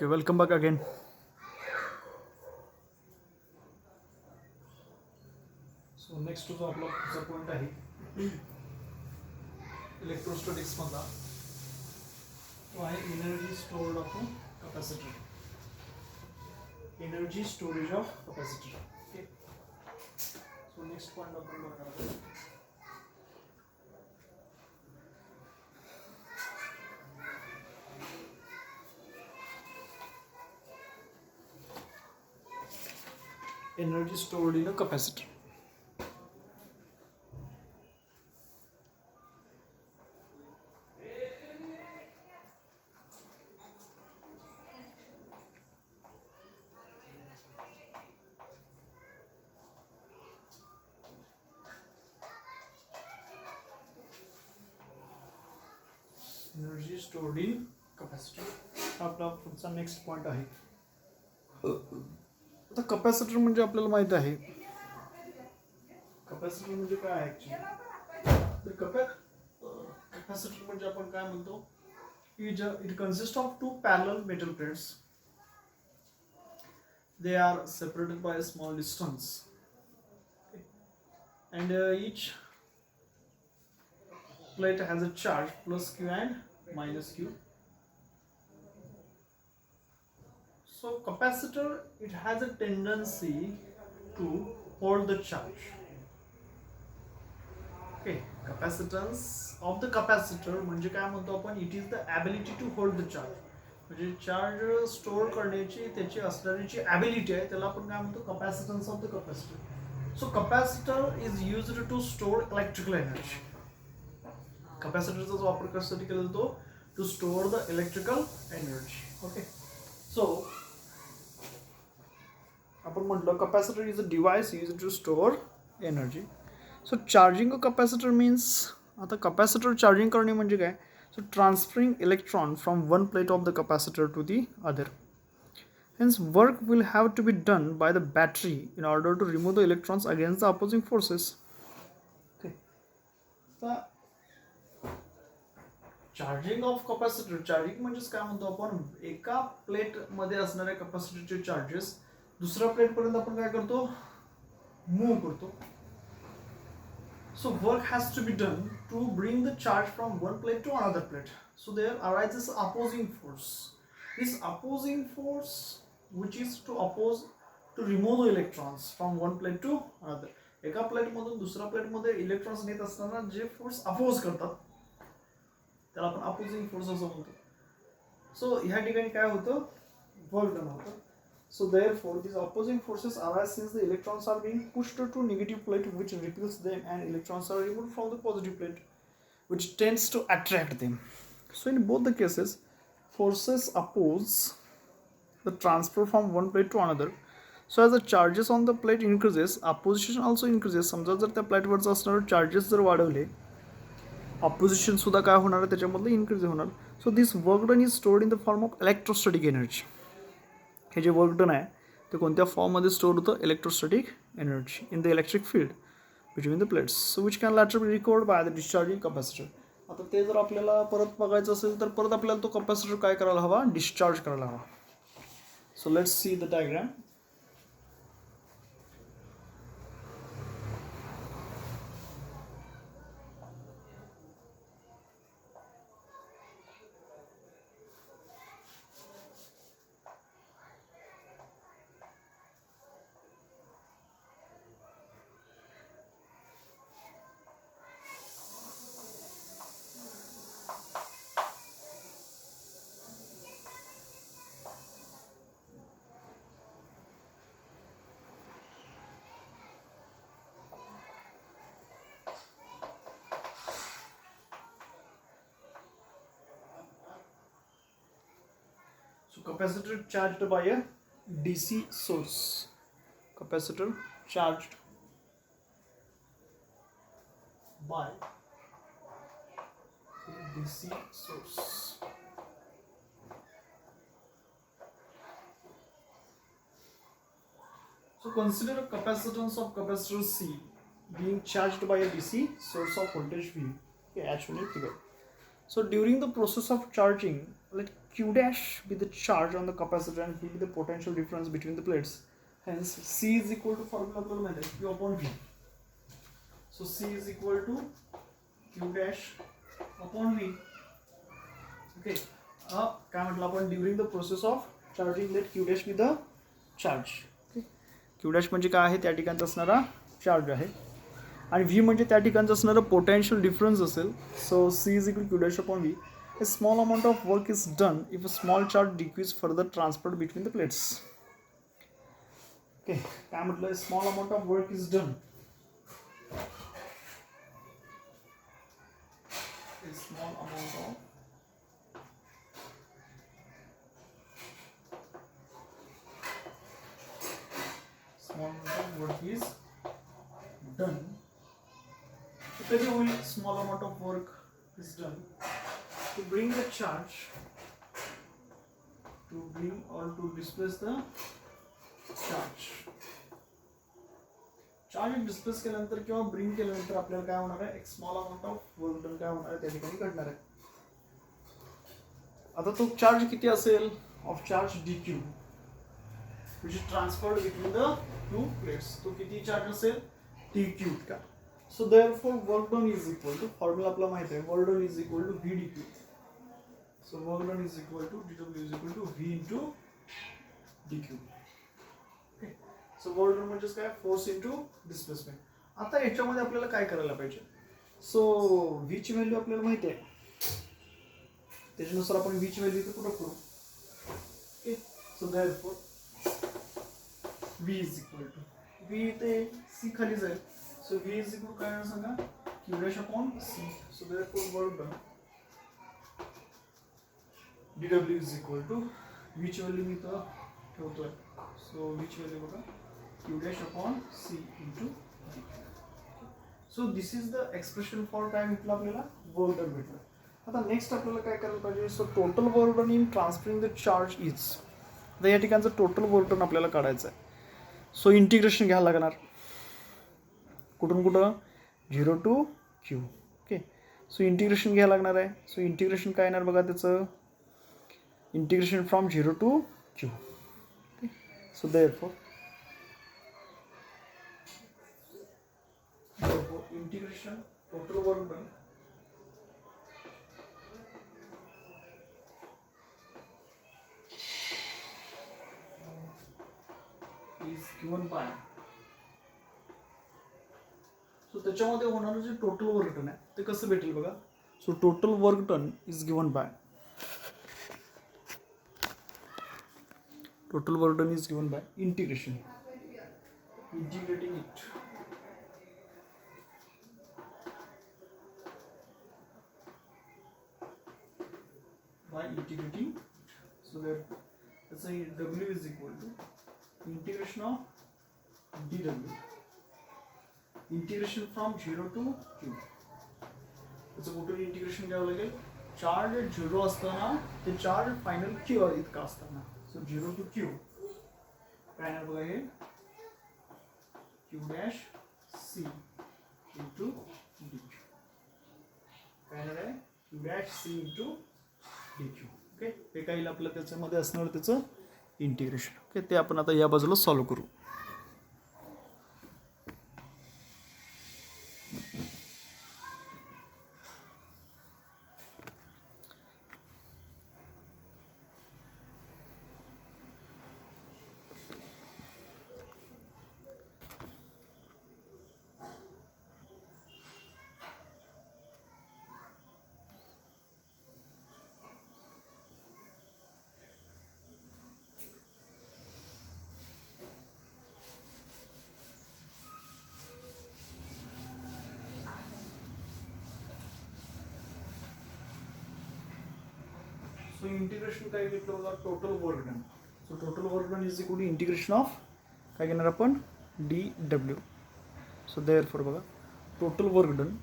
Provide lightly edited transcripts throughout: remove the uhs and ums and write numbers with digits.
Okay, welcome back again. So next to आपला पुढचा point आहे इलेक्ट्रोस्टॅटिक्स मधला तो आहे energy stored of capacitor. Energy storage of capacitor. Okay, so next point आपण बघणार आहोत. Energy stored in a capacitor. Energy stored in capacitor. आपला पुढचा नेक्स्ट पॉइंट आहे. आता कॅपॅसिटर म्हणजे आपल्याला माहित आहे कॅपॅसिटर म्हणजे काय आहे ऍक्च्युली. कॅपॅसिटर म्हणजे आपण काय म्हणतो, it consist of two parallel metal plates. They are separated by a small distance, and each plate has a charge plus Q and minus Q. So capacitor, it has a tendency to hold the charge. Okay, capacitance of the capacitor म्हणजे काय म्हणतो आपण, it is the ability to hold the charge. म्हणजे charge store करण्याची त्याची असणारी जी ability आहे त्याला आपण काय म्हणतो, capacitance of the capacitor. So capacitor is used to store electrical energy. कॅपॅसिटरचा वापर कशासाठी केला जातो, to store the electrical energy. Okay, so आपण म्हटलं capacitor is a device used to store energy. So charging a capacitor means, आता capacitor charging करणे म्हणजे काय, so transferring electron from one plate of the capacitor to the other. Hence work will have to be done by the battery in order to remove the electrons against the opposing forces. Okay, charging of capacitor, charging म्हणजेच काय म्हणतो आपण, एका plate मध्ये असणाऱ्या कॅपॅसिटरचे charges दुसऱ्या plate पर्यंत आपण काय करतो, मूव्ह करतो. So work has to be done to bring the charge from one plate to another plate. So there arises opposing force. This opposing force, which is to oppose, to remove the electrons from one plate to another. एका plate मधून दुसऱ्या plate मध्ये electrons नेत असताना जे force oppose करतात त्याला आपण opposing force असं म्हणतो. सो ह्या ठिकाणी काय होतं, वर्क डन होतं. So therefore these opposing forces arise since the electrons are being pushed to negative plate which repels them, and electrons are removed from the positive plate which tends to attract them. So in both the cases forces oppose the transfer from one plate to another. So as the charges on the plate increases, opposition also increases. समजा जर त्या प्लेटवरचं असणारे charges जर वाढवले, opposition सुद्धा काय होणार, त्याच्यामधलं इन्क्रीज होणार. So this work done is stored in the form of electrostatic energy. हे जे वर्क डन आहे ते कोणत्या फॉर्ममध्ये स्टोअर होतं, electrostatic energy in the electric field between the plates, so which can later be record by the discharging capacitor. आता ते जर आपल्याला परत बघायचं असेल तर परत आपल्याला तो कॅपॅसिटर काय करायला हवा, डिस्चार्ज करायला हवा. So let's see the diagram. So capacitor charged by a DC source. Capacitor charged by a DC source. So consider a capacitance of capacitor C being charged by a DC source of voltage V. Okay, actually figure. So during the process of charging, let Q dash be the charge on the capacitor and V be the potential difference between the plates. Hence C is equal to formula आपल्याला माहिती आहे Q upon V. So C is equal to Q dash upon V. Okay. काय म्हटलं आपण during the process of charging let Q dash be the charge. Okay. Q dash म्हणजे काय आहे त्या ठिकाणचा असणारा चार्ज आहे आणि V म्हणजे त्या ठिकाणचं असणारं पोटेन्शियल डिफरन्स असेल. सो C is equal to Q dash upon V. A small amount of work is done if a small charge decrease further transferred between the plates. Okay, काय म्हटलं small amount of work is done. A small amount of work is done. So कधी होईल small amount of work is done to bring the charge to bring or to displace the charge. Charge displace केल्यानंतर किंवा bring केल्यानंतर आपल्याला काय होणार आहे एक small amount of work done काय होणार आहे त्या ठिकाणी घडणार आहे. आता तो चार्ज किती असेल of charge dq which is transferred between the two plates. तो किती चार्ज असेल dq का. So therefore work done is equal to formula आपला माहित आहे work done is equal to v dq. So work done is equal to dw is equal to v into dq. Okay. So work done म्हणजे काय force into displacement. आता याच्यामध्ये आपल्याला काय करायला पाहिजे. So v ची व्हॅल्यू आपल्याला माहिती आहे त्याच्यानुसार आपण v ची व्हॅल्यू इथे पुट करू. Okay. So therefore v is equal to v इथे c खाली जाईल. So v is equal to काय आहे सांगा q dash upon c. So therefore work done dw is equal to v ची व्हॅल्यू मी इथं ठेवतोय. So v ची व्हॅल्यू बघा q dash upon c into d. So this is the expression for काय म्हटलं आपल्याला work done भेटलं. आता नेक्स्ट आपल्याला काय करायला पाहिजे. सो total work done in transferring the charge is. तर या ठिकाणचं टोटल वर्क डन आपल्याला काढायचं आहे. सो इंटिग्रेशन घ्यायला लागणार कुठून कुठं 0 to q. Okay. So integration घ्यायला लागणार आहे. सो इंटिग्रेशन काय येणार बघा त्याचं integration from 0 to q. Okay. So therefore integration total work done is given by. सो त्याच्यामध्ये होणारं जे टोटल वर्क डन आहे ते कसं भेटेल बघा. So total work done is given by total work done is given bye integration integrating it by integrating. So there let's say w is equal to integration of dw integration from 0 to q. त्याचं कुठून integration घ्यावं लागेल charge 0 असताना ते charge final q इतका असताना. सो 0 to q काय ना बघा हे q dash c into dq काय ना आहे q dash c into dq. Okay. हे काही आपलं त्याच्यामध्ये असणार त्याचं इंटिग्रेशन. ओके. ते आपण आता या बाजूला सॉल्व्ह करू. सो इंटिग्रेशन काय घेतलं बघा total work done. So total work done is equal to integration of काय घेणार आपण dw. सो देअरफॉर बघा total work done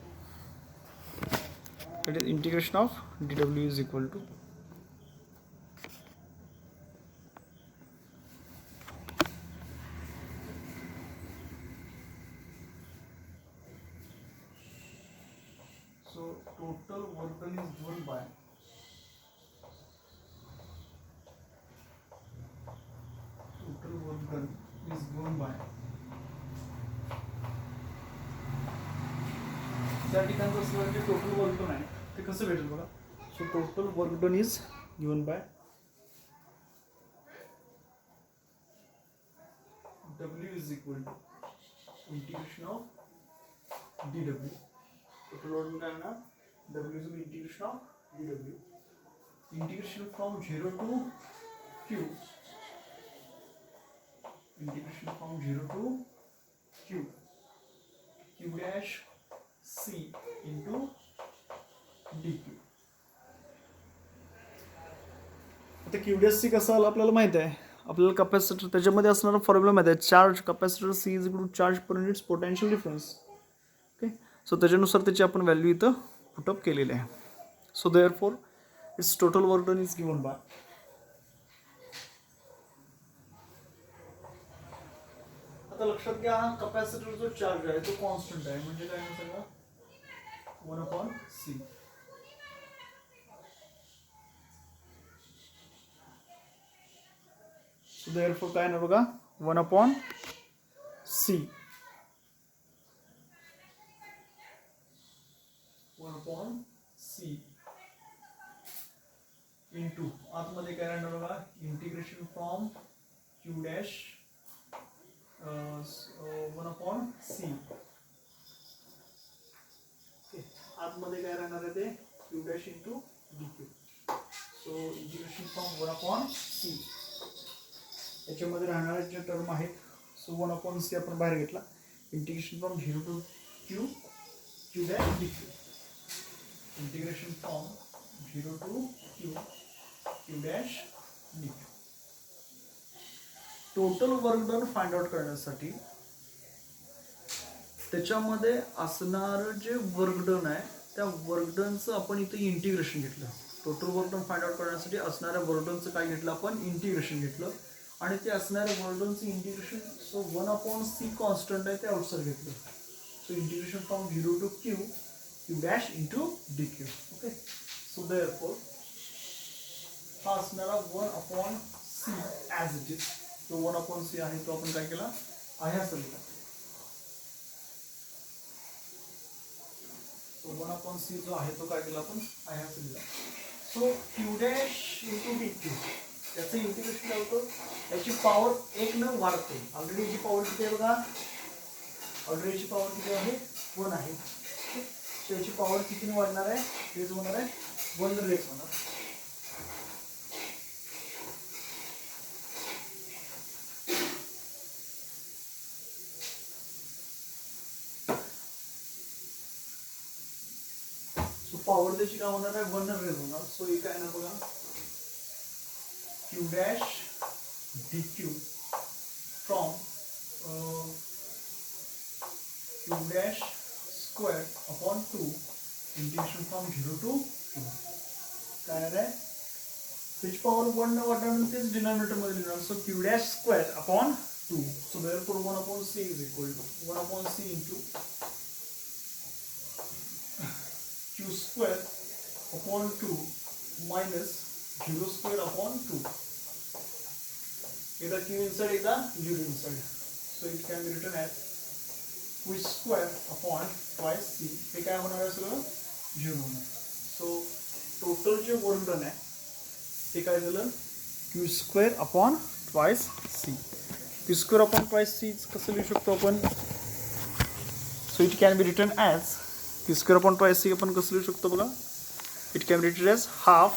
it is integration of dw is equal to so total work done is given by त्या ठिकाणचं असणारं जे total work done आहे ते कसं भेटेल बघा. So total work done is given bye W is equal to integration of dW. Total work done ना W is equal to integration of dW. Integration from 0 to Q. Integration from 0 to Q. Q dash C into dQ. आता Q dash C कसं आलं आपल्याला माहित आहे. आपल्याला capacitor त्याच्यामध्ये असणारा फॉर्म्युला माहिती आहे. Charge capacitor C is equal to charge per units potential difference. Okay, so त्याच्यानुसार त्याची आपण व्हॅल्यू इथं पुटअप केलेली आहे. So therefore it's total work done is given by आता लक्षात घ्या कॅपॅसिटर जो चार्ज आहे तो कॉन्स्टंट आहे म्हणजे काय म्हणतात सगळं 1/C. सो देअरफॉर काय ना बघा 1/C 1/C इंटू आतमध्ये काय राहणार बघा integration from Q dash 1/C. आतमध्ये काय राहणार आहे ते Q dash into dQ. So integration from 1/C याच्यामध्ये राहणारे जे टर्म आहेत सो 1/C आपण बाहेर घेतला. Integration from 0 to Q dash dQ. Integration from 0 to Q dash dQ. Total work done find out करण्यासाठी त्याच्यामध्ये असणारं जे वर्क डन आहे त्या वर्क डनचं आपण इथे इंटिग्रेशन घेतलं. Total work done find out करण्यासाठी असणाऱ्या वर्क डनचं काय घेतलं आपण इंटिग्रेशन घेतलं आणि ते असणाऱ्या वर्क डनचं इंटिग्रेशन सो 1/C कॉन्स्टंट आहे ते आउटसाइड घेतलं. So integration from 0 to Q dash into dQ. Okay, so therefore हा असणारा 1/C ॲज इट इज जो 1/C आहे तो आपण काय केला आहे असं लिहिला. सो 1/C जो आहे तो काय केला आपण आहे असं लिहिला. सो Q डॅश इंटू dQ त्याचं इंटिग्रेशन काय होतं याची पॉवर 1 न वाढते. ऑलरेडी याची पॉवर किती आहे बघा ऑलरेडी याची पॉवर किती आहे 1 आहे. सो याची पॉवर कितीने वाढणार आहे रेज होणार आहे 1 रेज होणार. पॉवर त्याची काय होणार आहे 1 रेज होणार. सो हे काय ना बघा Q dash dQ from Q dash square upon 2 integration from 0 to Q काय आहे त्याची पॉवर 1 न वाढल्यानंतर तेच डिनॉमिनेटर मध्ये लिहिणार. So Q dash square upon 2. So therefore 1/C is equal to 1/C into Q square upon 2 minus 0 square upon 2. Either Q inside, either 0 inside. So it can be written as Q square upon twice C. हे काय होणार आहे सगळं 0 होणार. So total जे work done आहे ते काय झालं Q square upon twice C. Q square upon twice C कसं लिहू शकतो आपण. So it can be written as Q square upon twice C आपण कसं लिहू शकतो बघा. It can be written as half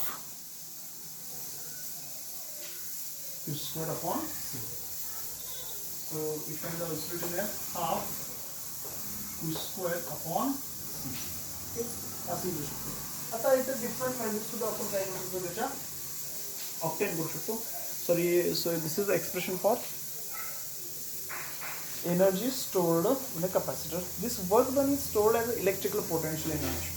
Q square upon C. So it can be also written as half Q square upon C. Okay, असं लिहू शकतो. आता इथे डिफरंट व्हॅल्यूज सुद्धा आपण काय करू शकतो त्याच्या ऑब्टेन करू शकतो. Sorry so this is expression for energy stored in a capacitor. This work done is stored as electrical potential energy.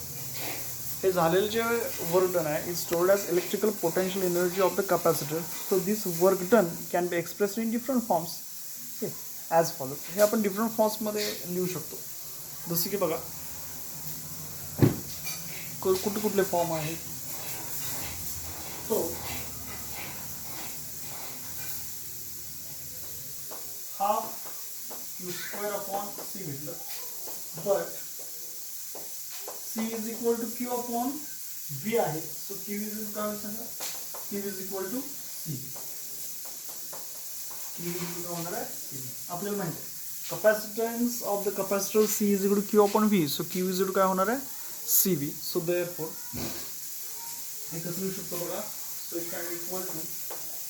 हे झालेलं जे वर्क डन आहे is stored as electrical potential energy of the capacitor. So this work done can be expressed in different forms as follows. हे आपण different फॉर्म्समध्ये लिहू शकतो. जसं की बघा कुठे कुठले फॉर्म आहेत. So half Q square upon C घेतलं. But C is equal to Q upon V आहे. सो क्यू इज काय होईल सांगा, Q is equal to C. Q is equal होणार आहे सी. आपल्याला माहिती आहे capacitance of the capacitor C is equal to Q upon V. So Q is equal काय होणार आहे CV. सो देअरफॉर हे कसं लिहू शकतो बघा. So it can equal to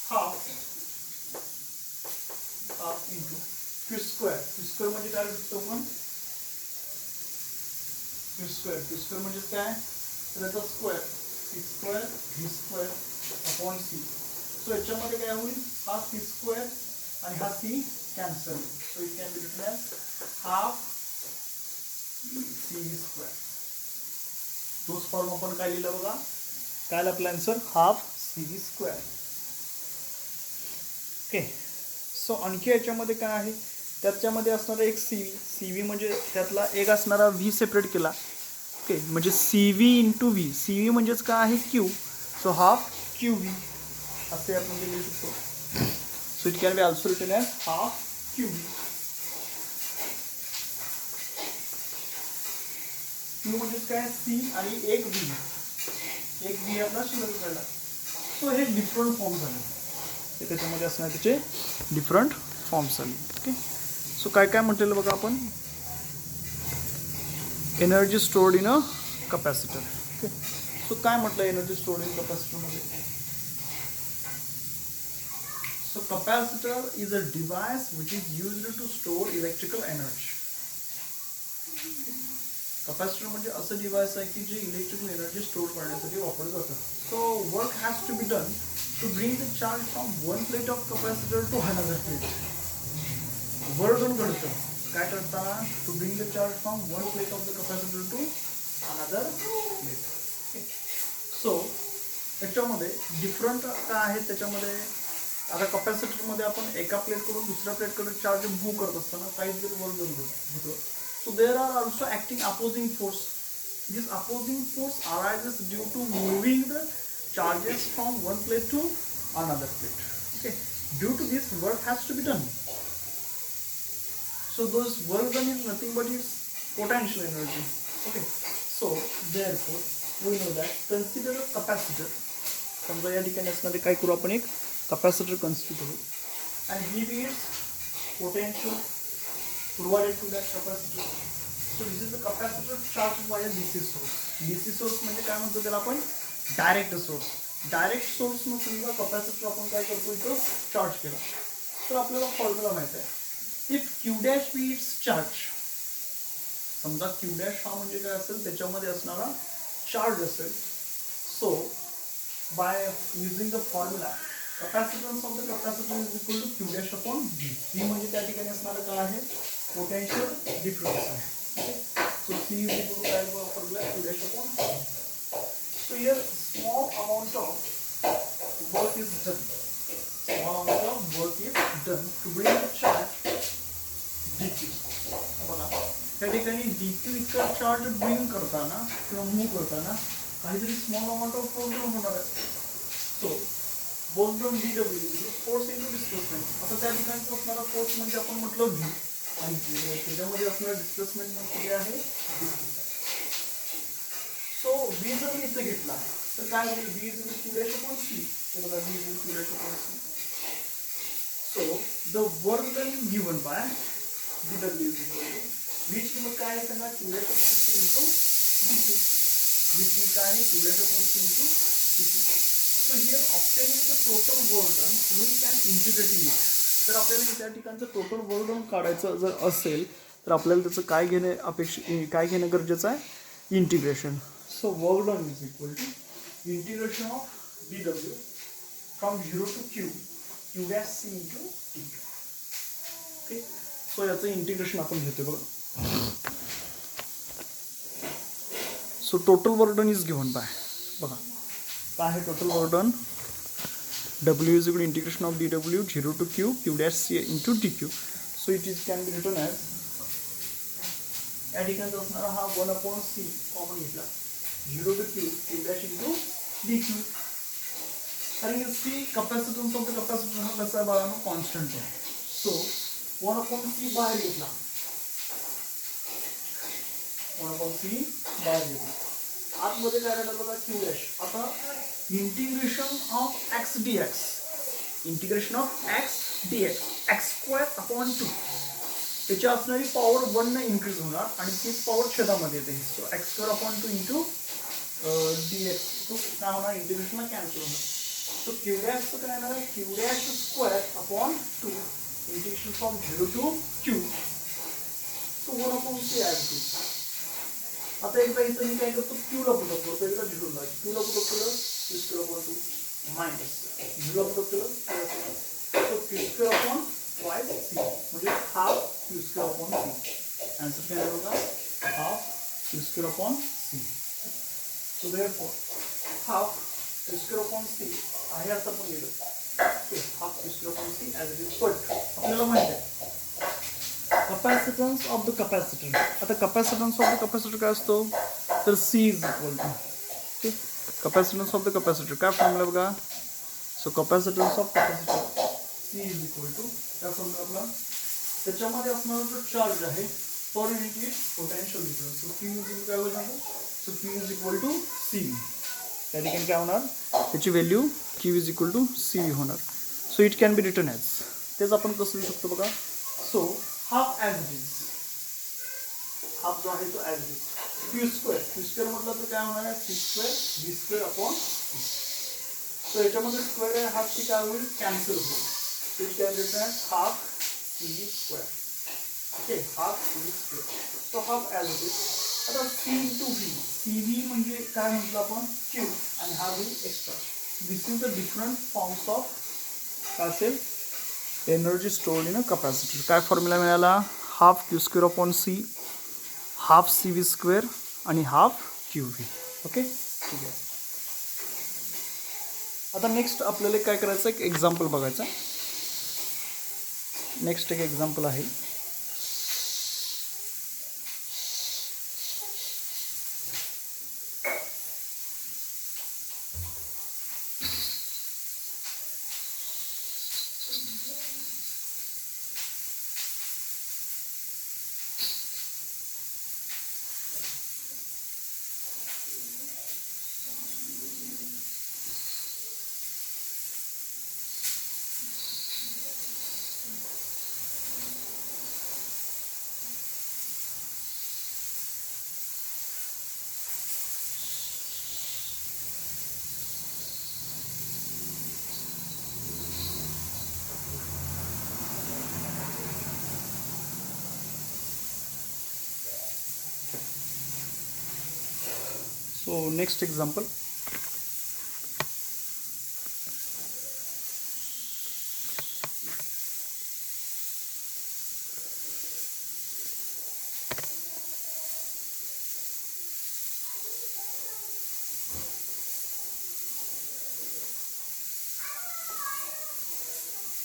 half into Q square. Q square म्हणजे काय लिहू शकतो आपण, क्यू स्क्वेअर म्हणजे काय, तर याचा square C square V square upon C. So याच्यामध्ये काय होईल, हा सी स्क्वेअर आणि हा C cancel. So it can be written as half C V square. तोच फॉर्म आपण काय लिहिला बघा, काय आपला answer half C V square. Okay. So आणखी याच्यामध्ये काय आहे, त्याच्यामध्ये असणारा एक सी व्ही म्हणजे त्यातला एक असणारा व्ही सेपरेट केला. ओके, म्हणजे C V into V. C V म्हणजेच काय आहे Q. So half Q V असे आपण लिहू शकतो. So it can be also written as half Q V. Q म्हणजेच काय सी आणि एक व्ही आपला शिल्लक राहिला. सो हे डिफरंट फॉर्म झाले, हे त्याच्यामध्ये असणार त्याचे डिफरंट फॉर्म्स झाले. ओके. सो काय काय म्हटलेलं बघा आपण, energy stored in a capacitor. Okay. So काय म्हटलं एनर्जी स्टोर्ड इन कपॅसिटरमध्ये. So capacitor is a device which is used to store electrical energy. Capacitor म्हणजे असं डिव्हाइस आहे की जे इलेक्ट्रिकल एनर्जी स्टोर करण्यासाठी वापरलं जातं. So work has to be done to bring the charge from one plate of capacitor to another plate. Work done घडतं काय करताना, to bring the charge from one plate of the capacitor to another plate. So त्याच्यामध्ये different काय आहे, त्याच्यामध्ये आता कपॅसिटरमध्ये आपण एका प्लेटकडून दुसऱ्या प्लेटकडे चार्ज मूव्ह करत असताना काहीतरी वर्क डन होतं. So there are also acting opposing force. This opposing force arises due to moving the charges from one plate to another plate. Okay. Due to this, work has to be done. So those work done is nothing but its potential energy. Okay. So therefore, we know that consider a capacitor. समजा या ठिकाणी असणारे काय करू आपण, एक capacitor consider करू and give its potential provided to that capacitor. So this is the capacitor charged by a DC source. DC source म्हणजे काय म्हणतो त्याला आपण, डायरेक्ट सोर्स. डायरेक्ट सोर्स न समजा कपॅसिटर आपण काय करतो इथं चार्ज केला, तर आपल्याला फॉर्म्युला माहित आहे. If Q dash be it's charge, समजा क्यू डॅश हा म्हणजे काय असेल, त्याच्यामध्ये असणारा चार्ज असेल. So by using the formula capacitance of the capacitor is equal to Q dash upon V. V म्हणजे त्या ठिकाणी असणारं काय आहे, पोटेन्शियल डिफरन्स आहे. So C is equal to काय वापरलं, Q dash upon V. So here small amount of work is done. Small amount of work is done to bring the charge dQ. बघा त्या ठिकाणी डीक्यू इतका charge bring करताना किंवा move करताना काहीतरी स्मॉल अमाउंट ऑफ फोर्स होणार आहे. सो वर्क डन डीडब्ल्यू फोर्स इंटू डिस्प्लेसमेंट. आता त्या ठिकाणी असणारा फोर्स म्हणजे आपण म्हटलं व्ही, आणि त्याच्यामध्ये असणारा डिस्प्लेसमेंट म्हणजे किती आहे, डीक्यू. सो व्ही जर मी इथे घेतला तर काय होईल, V is Q dash upon C. तर बघा V is Q dash upon C. So the work done is given by डीडब्ल्यू इज इक्वल टू व्हीची किंमत काय आहे सांगा, Q dash upon C into dQ. व्हीची काय आहे, Q dash upon C into dQ. So here obtaining the total work done, we can integrating it. तर आपल्याला त्या ठिकाणचं टोटल वर्क डन काढायचं जर असेल तर आपल्याला त्याचं काय घेणं गरजेचं आहे, integration. So work done is equal to integration of d W from 0 to Q dash C into d. Okay. So याचं इंटिग्रेशन आपण घेतो बघा. So total work done is given by, बघा काय आहे total work done, W is equal integration of d W 0 to Q dash C into d Q. So it is can be written as, या ठिकाणी असणारा हा 1 upon सी common घेतला, 0 to Q dash into d Q. कारण C capacitance of the capacitor हा कसा आहे बाळांनो, कॉन्स्टंट आहे. सो 1 अपॉन सी बाहेर घेतला, 1 अपॉन सी बाहेर घेतो. आतमध्ये काय राहणार बघा क्यू डॅश. आता integration of x D x, integration of x D x, x square upon 2, त्याची असणारी पॉवर 1 ने इन्क्रीज होणार आणि तीच पॉवर छेदामध्ये येते. So X square upon 2 into d X, तो काय होणार इंटिग्रेशनला कॅन्सल होणार. सो क्यू डॅशचं काय येणार आहे, Q dash square upon 2 integration from 0 to Q. So 1 upon C add two. आता एकदा इथं मी काय करतो, क्यूला पुटअप करतो, एकदा झिरोला. क्यूला पुटअप केलं क्यू स्क्वेअर अपॉन 2 मायनस झिरोला पुटअप केलं. So Q square upon Y C म्हणजे half Q square upon C. Answer काय आहे बघा, half Q square upon C. So therefore half Q square upon C आहे असं पण लिहिलं. Okay, half Q square upon C as it is. But आपल्याला माहिती आहे कपॅसिटन्स ऑफ द कपॅसिटर. आता कपॅसिटन्स ऑफ द कपॅसिटर काय असतो, तर C is equal to, okay, capacitance of the capacitor काय फॉर्म्युला बघा. So capacitance of capacitor C is equal to काय फॉर्म्युला आपला, त्याच्यामध्ये असणारा जो चार्ज आहे per unit potential difference. So Q is काय होईल सांगू. So Q is equal to C. त्या ठिकाणी काय होणार, त्याची value Q is equal to C होणार. So it can be written as, तेच आपण कसं लिहू शकतो बघा. So half as it is, half जो आहे तो as it is. Q square म्हटलं तर काय होणार आहे, C square V square upon C. So याच्यामध्ये स्क्वेअर आहे, हाफ ची काय होईल कॅन्सल होईल. So it can written as half C square. Okay, half C square. So half as it is. आता C into V, C V म्हणजे काय म्हटलं आपण क्यू आणि हा V extra. This is the different forms of काय असेल energy stored in a capacitor. काय फॉर्म्युला मिळाला, हाफ क्यू स्क्वेअर अपॉन सी, हाफ सी व्ही स्क्वेअर आणि हाफ क्यू व्ही. ओके, ठीक आहे. आता नेक्स्ट आपल्याला काय करायचं, एक एक्झाम्पल बघायचं. नेक्स्ट एक एक्झाम्पल आहे. So next example.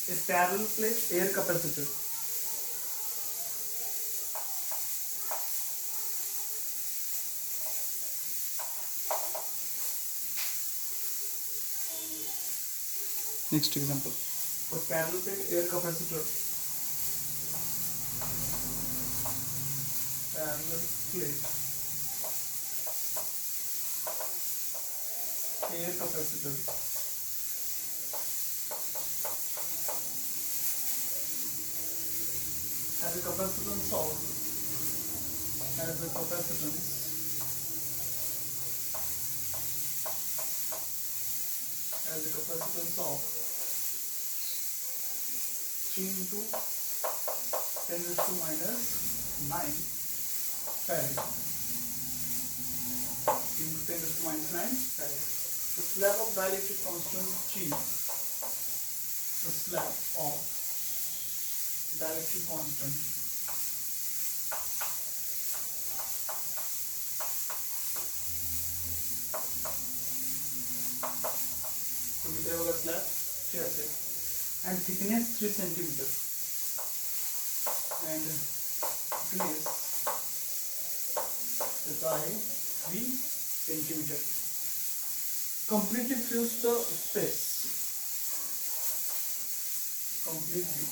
A parallel plate air capacitor. Next example. For parallel plate air capacitor. Parallel plate air capacitor. As a capacitance of, as a capacitance of 3 into 10 raised to minus 9 farad. 3 into 10 raised to minus 9 farad. The slab of dielectric constant G. The slab of dielectric constant slab here and thickness 3 centimeter and thickness this आहे 3 centimeter. Completely fills the space. Completely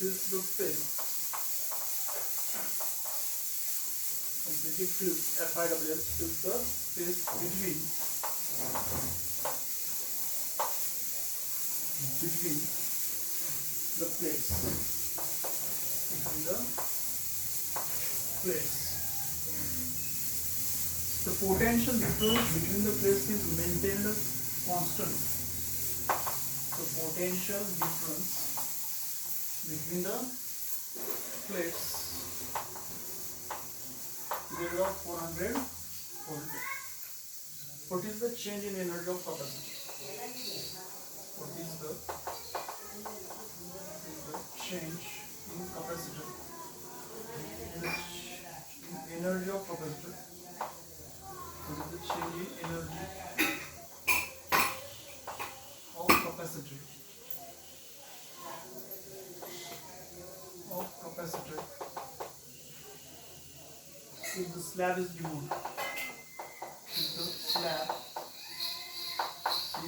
fills the space. Completely fills, FIWS fills the space between the plates. Between the plates. The potential difference between the plates is maintained constant. The potential difference between the plates is of 400 volt. What is the change in energy of capacitor? What is the change in capacitor? Energy of capacitor. What is the change in energy of capacitor? If the slab is removed. If the slab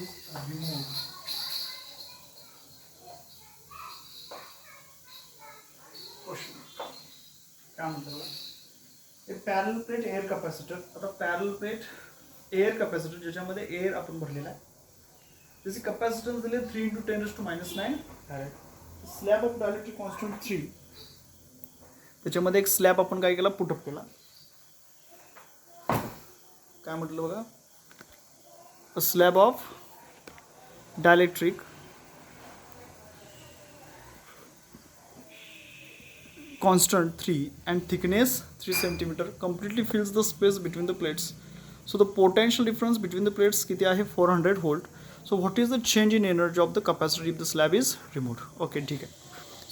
is removed. Question. क्या मतलब है? एक parallel plate air capacitor. आता parallel plate air capacitor ज्याच्यामध्ये air आपण भरलेला आहे. त्याचे कॅपॅसिटन्स दिले 3 × 10⁻⁹ farad. Slab of dielectric constant 3. त्याच्यामध्ये एक स्लॅब आपण काय केला, पुटअप केला. काय म्हटलं बघा, a slab of dielectric constant 3 and thickness 3 cm completely fills the space between the plates. So the potential difference between the plates किती आहे, 400 volt. So what is the change in energy of the capacitor if the slab is removed? Okay, ठीक आहे.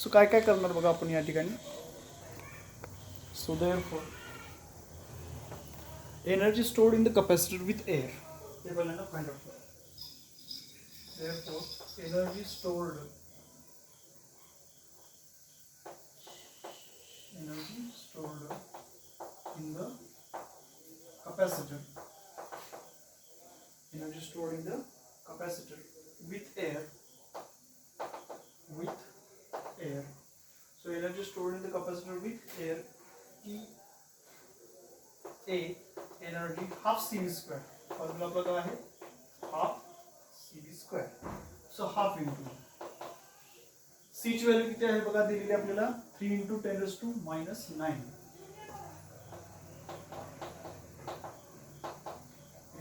So काय काय करणार बघा आपण या ठिकाणी. So therefore energy stored in the capacitor with air. हे पहिल्यांदा find out करा. Therefore energy stored in the capacitor. Energy stored in the capacitor with air. So energy stored in the capacitor with air, E A energy half CV square. Formula आपला काय आहे, half CV square. So half into C ची value किती आहे बघा, दिलेली आपल्याला 3 × 10⁻⁹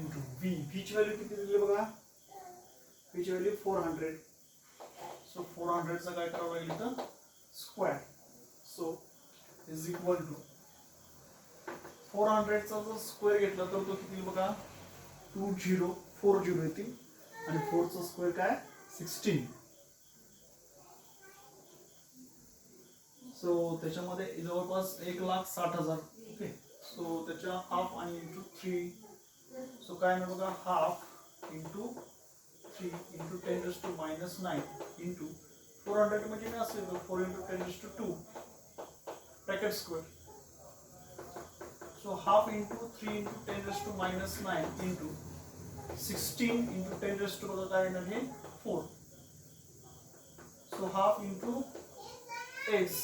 into V. V ची व्हॅल्यू किती दिली बघा, V ची व्हॅल्यू 400. सो 400 चा काय करावं लागेल तर square. So is equal to 400 चा जर स्क्वेअर घेतला तर तो किती बघा, 2040 येतील. आणि 4 चा स्क्वेअर काय, 16. सो त्याच्यामध्ये जवळपास 1,60,000. ओके. सो त्याच्या हाफ आणि इंटू 3. सो काय ना बघा, हाफ इंटू 3 × 10⁻⁹ इंटू 400 म्हणजे काय असेल तर 4 × 10⁻². Bracket square. So half into 3 × 10⁻⁹ into 16 × 10⁻, बघा काय येणार हे 4. सो half into 8.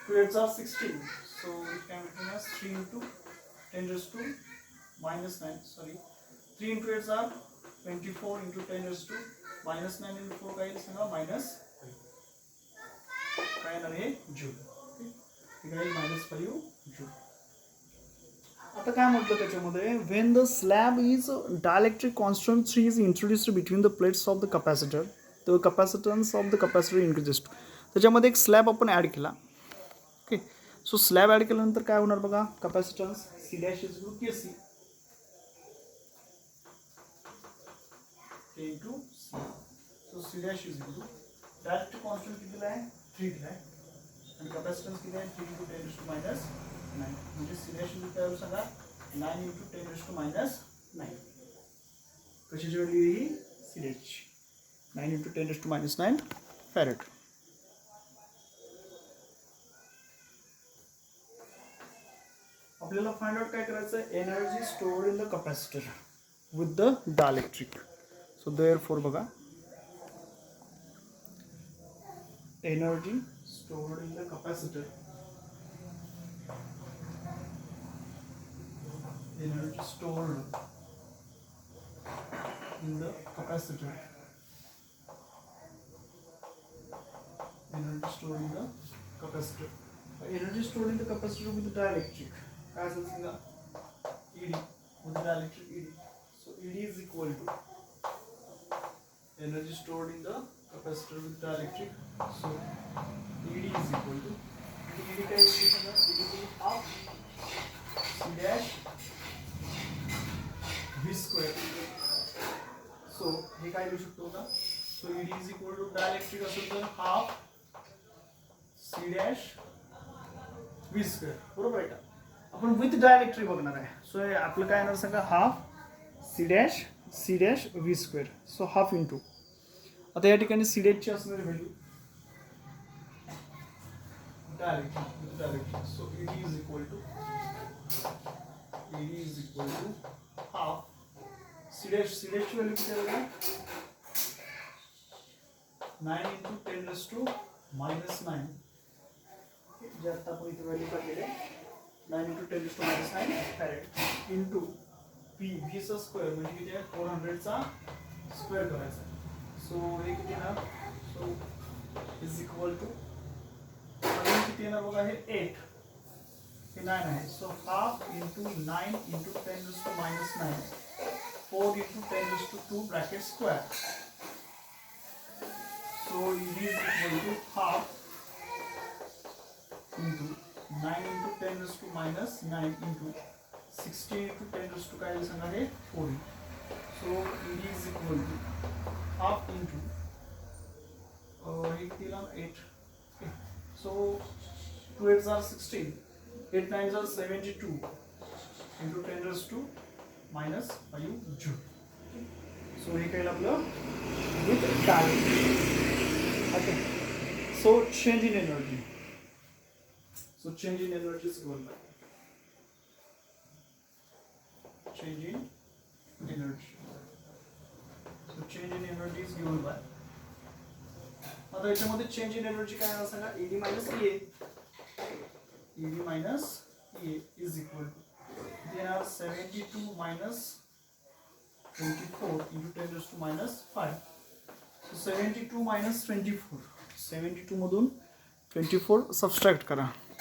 2 8s are 16. So we can written as 3 × 10⁻⁹. Sorry, 3 × 8s are 24 × 10⁻⁻⁹ into 4 काय सांगा, -5. काय येणार हे जूल. ओके, काय -5 जूल. आता काय म्हटलं त्याच्यामध्ये, when the slab is dielectric constant 3 is introduced between the plates of the capacitor, the capacitance of the capacitor increases. त्याच्यामध्ये एक स्लॅब आपण ऍड केला. ओके. सो स्लॅब ऍड केल्यानंतर काय होणार बघा, capacitance C' = KC K × C. सो C' डायरेक्ट कॉन्स्टंट किती दिला आहे, 3 दिला आहे. आणि कॅपॅसिटन्स किती आहे, 3 × 10⁻⁹. म्हणजे C' काय सांगा, 9 × 10⁻⁹. कशाची व्हॅल्यू ही, C' 9 × 10⁻⁹ फॅरेड. आपल्याला फाइंड आउट काय करायचं, energy stored in the capacitor with the dielectric. So therefore बघा, energy stored in the capacitor, energy stored in the capacitor, energy stored in the capacitor, energy stored in the capacitor with dielectric, as is the ED, with dielectric ED. So ED is equal to energy stored in the capacitor with dielectric. So ED is equal to ED का expression है ED of C dash V square. So हे काय लिहू शकतो ना? So ED is equal to dielectric असेल तर half C dash V square. बरोबर आहे का? आपण विथ डायलेक्ट्रिक बघणार आहे. सो आपलं काय येणार सांगा half C dash V square. So half into आता या ठिकाणी C dash ची असणारी value direct so ED is equal to half C dash ची व्हॅल्यू किती आहे 9 into 10 raised to minus 9 जे आता आपण इथे व्हॅल्यू काढलेले 9 into 10 raised to minus 9 farad into V चा स्क्वेअर म्हणजे किती आहे 400 चा स्क्वेअर करायचा सो हे किती येणार सो इज इक्वल टू किती येणार बघा हे 8 हे 9 आहे सो half into 9 into 10 raised to minus 9 4 into 10 raised to 2 bracket square. So ED is equal to half into 9 into 10 raised to minus 9 into 16 into 10 raised to काय सांगा हे 40. So ED is equal to half into हे किती 8. So 2 8s are 16. 8 9s are 72 into 10 raised to minus 5 joule. So हे काय आपलं with dielectric. Okay. So change in energy. So change in energy is given by change in energy. So change in energy is given by. आता याच्यामध्ये change in energy काय आहे सांगा ED minus EA. ED minus EA is equal to they are 72 minus 24 into 10 raised to minus 5. So 72 minus 24. 72 मधून 24 subtract करा